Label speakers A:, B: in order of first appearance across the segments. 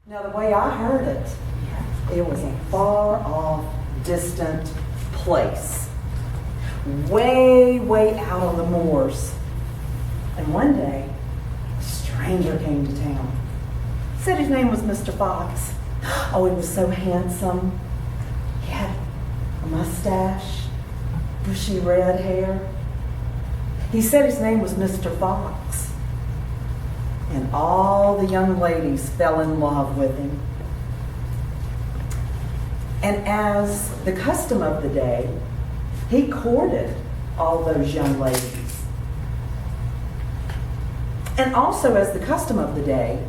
A: Now, the way I heard it, it was a far off, distant place, way, way out on the moors. And one day, a stranger came to town. Said his name was Mr. Fox. Oh, he was so handsome. He had a mustache, bushy red hair. He said his name was Mr. Fox. And all the young ladies fell in love with him. And as the custom of the day, he courted all those young ladies. And also, as the custom of the day,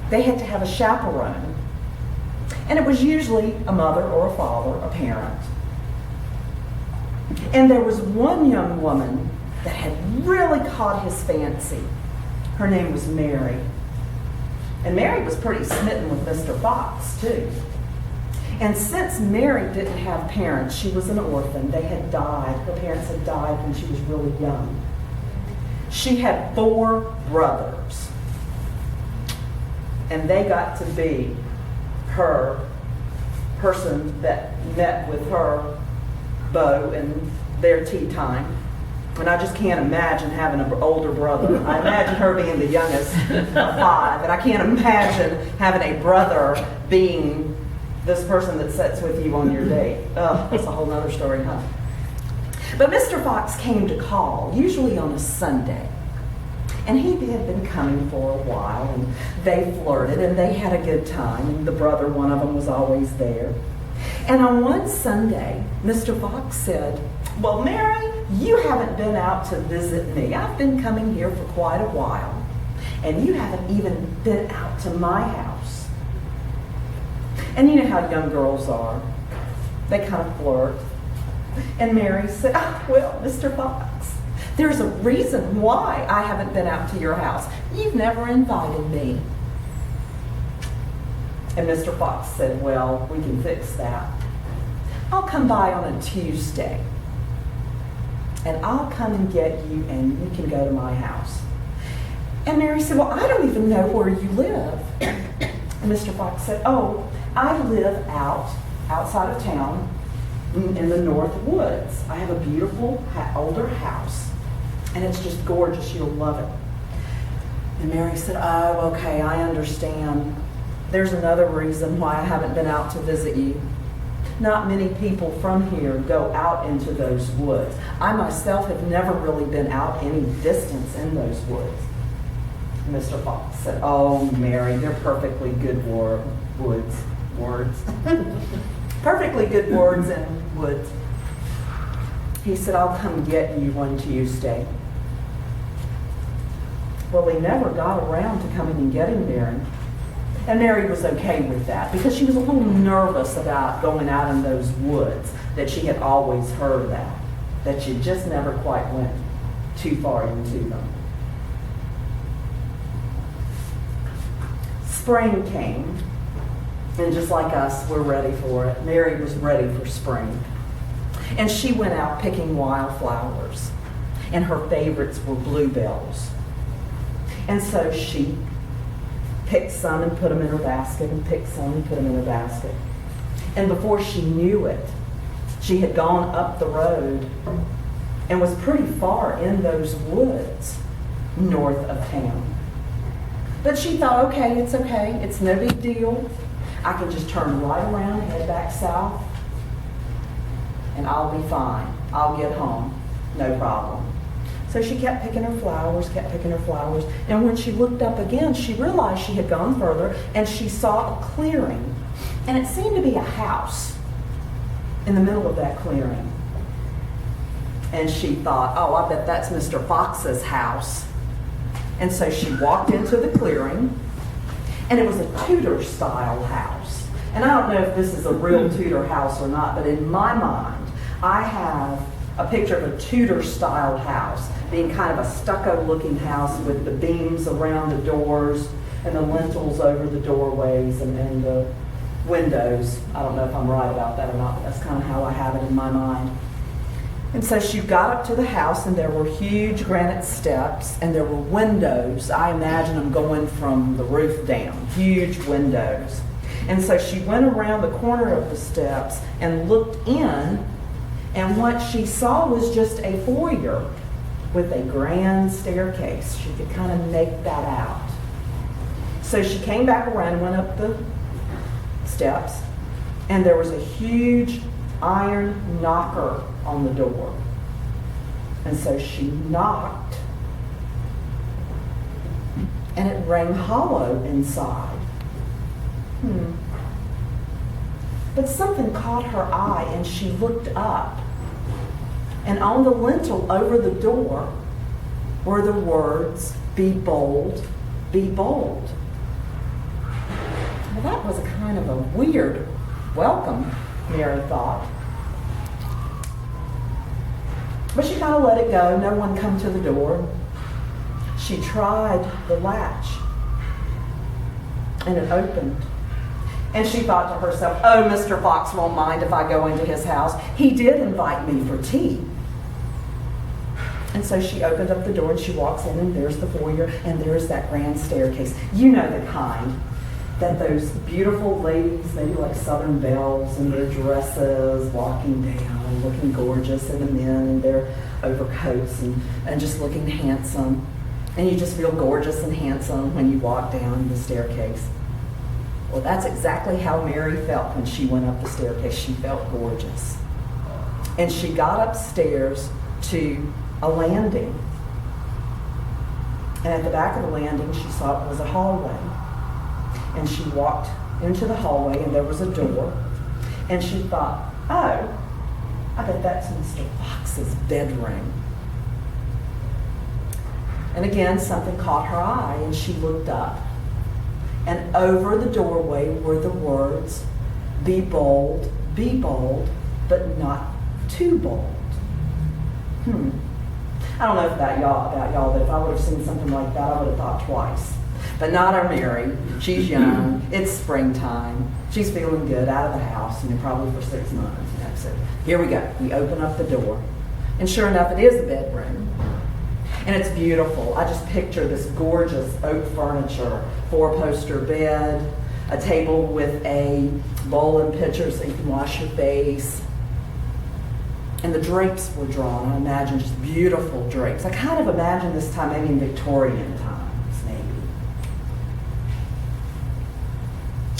A: they had to have a chaperone. And it was usually a mother or a father, a parent. And there was one young woman that had really caught his fancy. Her name was Mary. And Mary was pretty smitten with Mr. Fox, too. And since Mary didn't have parents, she was an orphan. They had died. Her parents had died when she was really young. She had 4 brothers. And they got to be her person that met with her beau in their tea time. And I just can't imagine having an older brother. I imagine her being the youngest of 5. And I can't imagine having a brother being this person that sits with you on your date. Oh, that's a whole nother story, huh? But Mr. Fox came to call, usually on a Sunday. And he had been coming for a while, and they flirted, and they had a good time. And the brother, one of them, was always there. And on one Sunday, Mr. Fox said, "Well, Mary, you haven't been out to visit me. I've been coming here for quite a while, and you haven't even been out to my house." And you know how young girls are. They kind of flirt. And Mary said, "Oh, well, Mr. Fox, there's a reason why I haven't been out to your house. You've never invited me." And Mr. Fox said, "Well, we can fix that. I'll come by on a Tuesday. And I'll come and get you, and you can go to my house." And Mary said, "Well, I don't even know where you live." And Mr. Fox said, "Oh, I live outside of town in the North Woods. I have a beautiful older house, and it's just gorgeous. You'll love it." And Mary said, "Oh, okay, I understand. There's another reason why I haven't been out to visit you. Not many people from here go out into those woods. I myself have never really been out any distance in those woods." Mr. Fox said, "Oh, Mary, they're perfectly good words. Perfectly good words and woods." He said, "I'll come get you one Tuesday." Well, he never got around to coming and getting Mary. And Mary was okay with that because she was a little nervous about going out in those woods that she had always heard about, that you just never quite went too far into them. Spring came, and just like us, we're ready for it. Mary was ready for spring. And she went out picking wildflowers, and her favorites were bluebells. And so she picked some and put them in her basket, and picked some and put them in her basket. And before she knew it, she had gone up the road and was pretty far in those woods north of town. But she thought, okay, it's no big deal. I can just turn right around and head back south, and I'll be fine. I'll get home, no problem. So she kept picking her flowers, and when she looked up again, she realized she had gone further, and she saw a clearing, and it seemed to be a house in the middle of that clearing. And she thought, oh, I bet that's Mr. Fox's house. And so she walked into the clearing, and it was a Tudor-style house. And I don't know if this is a real Tudor house or not, but in my mind, I have a picture of a Tudor-style house being kind of a stucco-looking house with the beams around the doors and the lintels over the doorways and the windows. I don't know if I'm right about that or not, but that's kind of how I have it in my mind. And so she got up to the house, and there were huge granite steps, and there were windows. I imagine them going from the roof down, huge windows. And so she went around the corner of the steps and looked in, and what she saw was just a foyer with a grand staircase. She could kind of make that out. So she came back around and went up the steps, and there was a huge iron knocker on the door. And so she knocked, and it rang hollow inside. But something caught her eye, and she looked up. And on the lintel over the door were the words, "Be bold, be bold." Well, that was kind of a weird welcome, Mary thought. But she kind of let it go. No one come to the door. She tried the latch, and it opened. And she thought to herself, oh, Mr. Fox won't mind if I go into his house. He did invite me for tea. And so she opened up the door, and she walks in, and there's the foyer, and there's that grand staircase. You know the kind that those beautiful ladies, maybe like Southern belles in their dresses, walking down, looking gorgeous, and the men in their overcoats and just looking handsome. And you just feel gorgeous and handsome when you walk down the staircase. Well, that's exactly how Mary felt when she went up the staircase. She felt gorgeous. And she got upstairs to a landing. And at the back of the landing, she saw it was a hallway. And she walked into the hallway, and there was a door. And she thought, oh, I bet that's Mr. Fox's bedroom. And again, something caught her eye, and she looked up. And over the doorway were the words, be bold, but not too bold. I don't know about y'all, but if I would have seen something like that, I would have thought twice. But not our Mary. She's young. It's springtime. She's feeling good, out of the house, probably for 6 months. So here we go. We open up the door. And sure enough, it is a bedroom. And it's beautiful. I just picture this gorgeous oak furniture, 4-poster bed, a table with a bowl and pitcher so you can wash your face. And the drapes were drawn. I imagine just beautiful drapes. I kind of imagine this time maybe in Victorian times, maybe.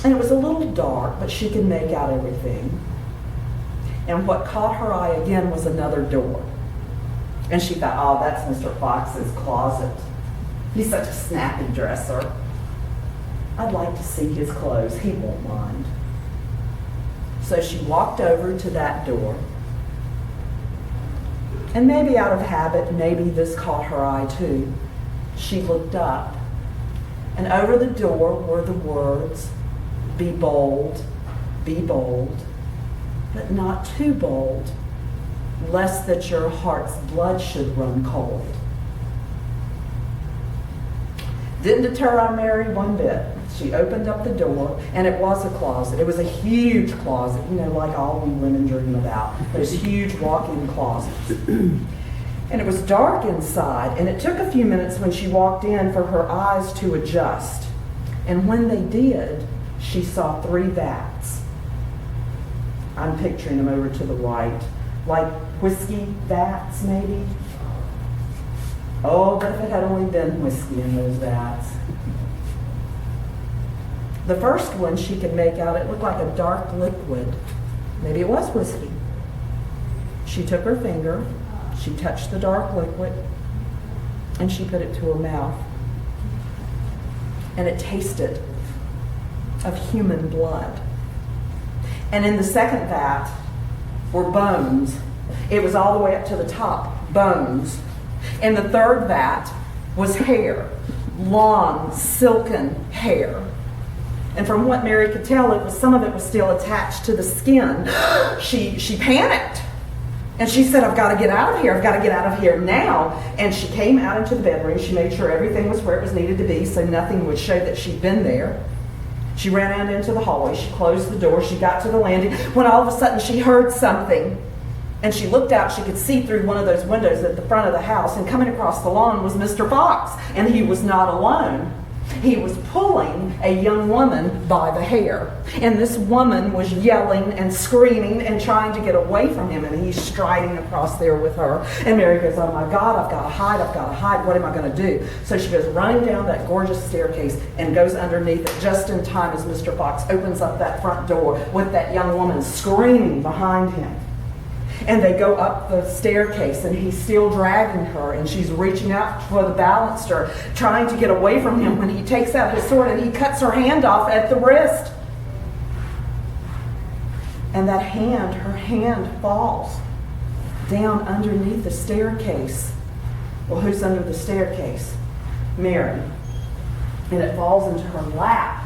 A: And it was a little dark, but she could make out everything. And what caught her eye again was another door. And she thought, oh, that's Mr. Fox's closet. He's such a snappy dresser. I'd like to see his clothes. He won't mind. So she walked over to that door. And maybe out of habit, maybe this caught her eye too. She looked up. And over the door were the words, be bold, but not too bold, lest that your heart's blood should run cold. Didn't deter our Mary one bit. She opened up the door, and it was a closet. It was a huge closet, like all we women dream about. Those huge walk-in closets. And it was dark inside, and it took a few minutes when she walked in for her eyes to adjust. And when they did, she saw 3 vats. I'm picturing them over to the right. Like whiskey vats, maybe? Oh, but if it had only been whiskey in those vats. The first one she could make out, it looked like a dark liquid. Maybe it was whiskey. She took her finger, she touched the dark liquid, and she put it to her mouth. And it tasted of human blood. And in the second vat were bones. It was all the way up to the top, bones. And the third vat was hair, long, silken hair. And from what Mary could tell, some of it was still attached to the skin. She panicked. And she said, I've got to get out of here. I've got to get out of here now. And she came out into the bedroom. She made sure everything was where it was needed to be so nothing would show that she'd been there. She ran out into the hallway. She closed the door. She got to the landing when all of a sudden she heard something. And she looked out, she could see through one of those windows at the front of the house, and coming across the lawn was Mr. Fox, and he was not alone. He was pulling a young woman by the hair. And this woman was yelling and screaming and trying to get away from him, and he's striding across there with her. And Mary goes, oh my God, I've got to hide, I've got to hide. What am I going to do? So she goes running down that gorgeous staircase and goes underneath it just in time as Mr. Fox opens up that front door with that young woman screaming behind him. And they go up the staircase, and he's still dragging her, and she's reaching out for the baluster, trying to get away from him, when he takes out his sword and he cuts her hand off at the wrist. And that hand, her hand, falls down underneath the staircase. Well, who's under the staircase? Mary. And it falls into her lap.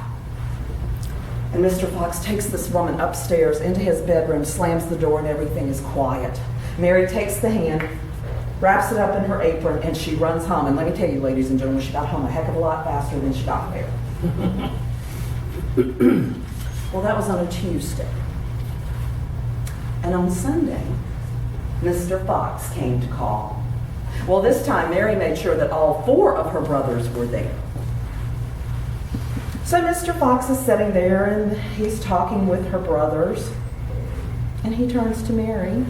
A: And Mr. Fox takes this woman upstairs into his bedroom, slams the door, and everything is quiet. Mary takes the hand, wraps it up in her apron, and she runs home. And let me tell you, ladies and gentlemen, she got home a heck of a lot faster than she got there. Well, that was on a Tuesday. And on Sunday, Mr. Fox came to call. Well, this time Mary made sure that all 4 of her brothers were there. So Mr. Fox is sitting there, and he's talking with her brothers, and he turns to Mary,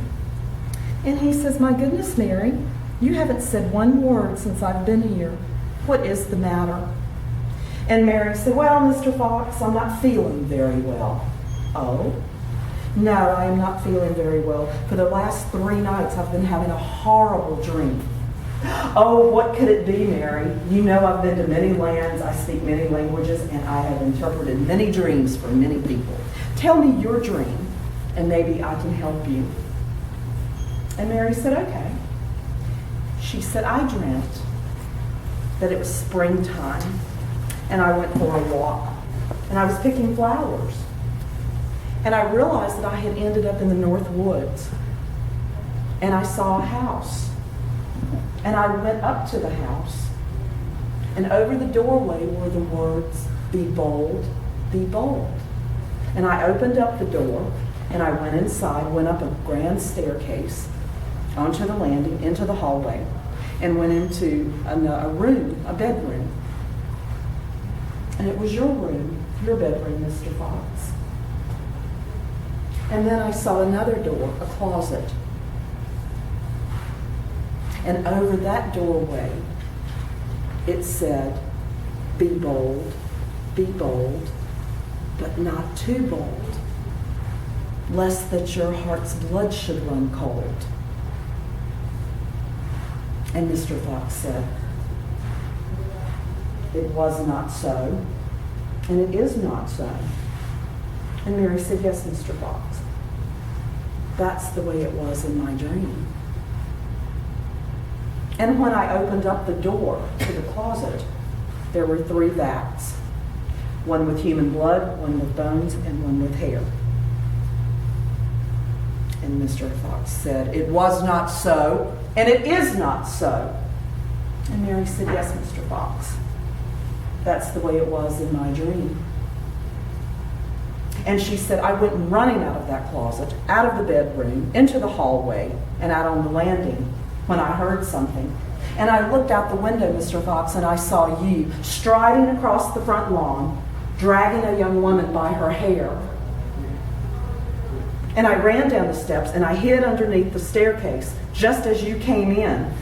A: and he says, my goodness, Mary, you haven't said one word since I've been here. What is the matter? And Mary said, well, Mr. Fox, I'm not feeling very well. Oh? No, I am not feeling very well. For the last 3 nights, I've been having a horrible dream. Oh, what could it be, Mary? You know I've been to many lands, I speak many languages, and I have interpreted many dreams for many people. Tell me your dream, and maybe I can help you. And Mary said, okay. She said, I dreamt that it was springtime, and I went for a walk, and I was picking flowers. And I realized that I had ended up in the North Woods, and I saw a house. And I went up to the house, and over the doorway were the words, be bold, be bold. And I opened up the door, and I went inside, went up a grand staircase, onto the landing, into the hallway, and went into a room, a bedroom. And it was your room, your bedroom, Mr. Fox. And then I saw another door, a closet. And over that doorway, it said, be bold, but not too bold, lest that your heart's blood should run cold. And Mr. Fox said, it was not so, and it is not so. And Mary said, yes, Mr. Fox, that's the way it was in my dream. And when I opened up the door to the closet, there were 3 vats. One with human blood, one with bones, and one with hair. And Mr. Fox said, it was not so, and it is not so. And Mary said, yes, Mr. Fox, that's the way it was in my dream. And she said, I went running out of that closet, out of the bedroom, into the hallway, and out on the landing, when I heard something. And I looked out the window, Mr. Fox, and I saw you striding across the front lawn, dragging a young woman by her hair. And I ran down the steps, and I hid underneath the staircase, just as you came in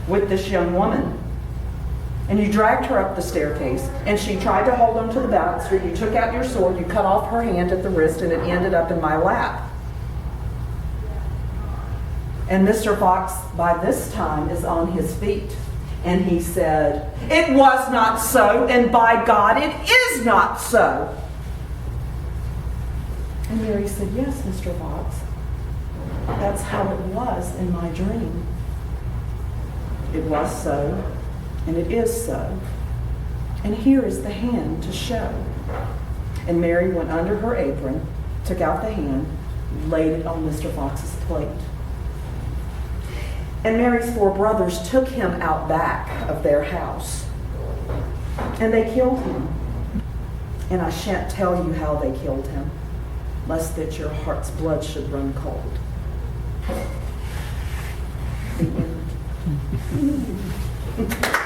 A: with this young woman. And you dragged her up the staircase, and she tried to hold on to the baluster. You took out your sword, you cut off her hand at the wrist, and it ended up in my lap. And Mr. Fox, by this time, is on his feet. And he said, it was not so, and by God, it is not so. And Mary said, yes, Mr. Fox, that's how it was in my dream. It was so, and it is so. And here is the hand to show. And Mary went under her apron, took out the hand, laid it on Mr. Fox's plate. And Mary's 4 brothers took him out back of their house. And they killed him. And I shan't tell you how they killed him, lest that your heart's blood should run cold. The end.